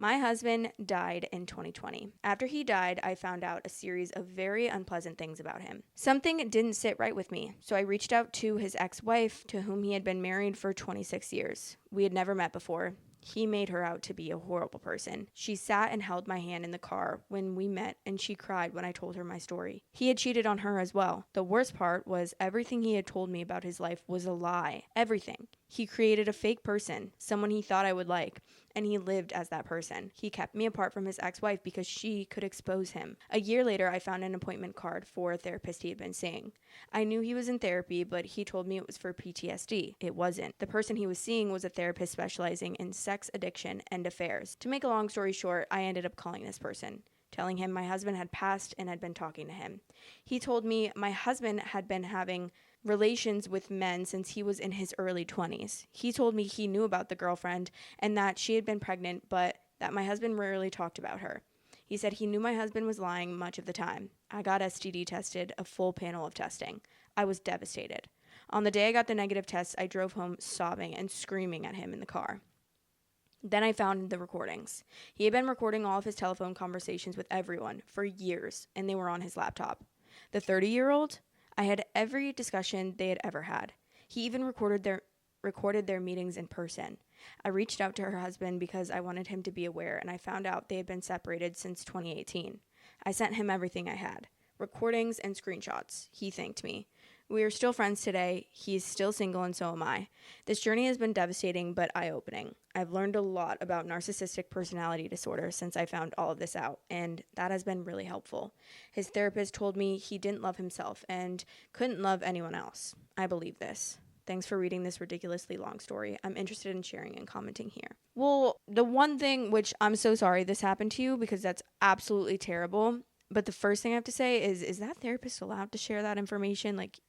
My husband died in 2020. After he died, I found out a series of very unpleasant things about him. Something didn't sit right with me, so I reached out to his ex-wife, to whom he had been married for 26 years. We had never met before. He made her out to be a horrible person. She sat and held my hand in the car when we met, and she cried when I told her my story. He had cheated on her as well. The worst part was everything he had told me about his life was a lie. Everything. He created a fake person, someone he thought I would like, and he lived as that person. He kept me apart from his ex-wife because she could expose him. A year later, I found an appointment card for a therapist he had been seeing. I knew he was in therapy, but he told me it was for PTSD. It wasn't. The person he was seeing was a therapist specializing in sex addiction and affairs. To make a long story short, I ended up calling this person, telling him my husband had passed and had been talking to him. He told me my husband had been having relations with men since he was in his early 20s. He told me he knew about the girlfriend and that she had been pregnant, but that my husband rarely talked about her. He said he knew my husband was lying much of the time. I got STD tested, a full panel of testing. I was devastated. On the day I got the negative test, I drove home sobbing and screaming at him in the car. Then I found the recordings. He had been recording all of his telephone conversations with everyone for years, and they were on his laptop. The 30-year-old? I had every discussion they had ever had. He even recorded their meetings in person. I reached out to her husband because I wanted him to be aware, and I found out they had been separated since 2018. I sent him everything I had, recordings and screenshots. He thanked me. We are still friends today. He's still single, and so am I. This journey has been devastating but eye-opening. I've learned a lot about narcissistic personality disorder since I found all of this out, and that has been really helpful. His therapist told me he didn't love himself and couldn't love anyone else. I believe this. Thanks for reading this ridiculously long story. I'm interested in sharing and commenting here. Well, the one thing, which I'm so sorry this happened to you because that's absolutely terrible. But the first thing I have to say is that therapist allowed to share that information? Like,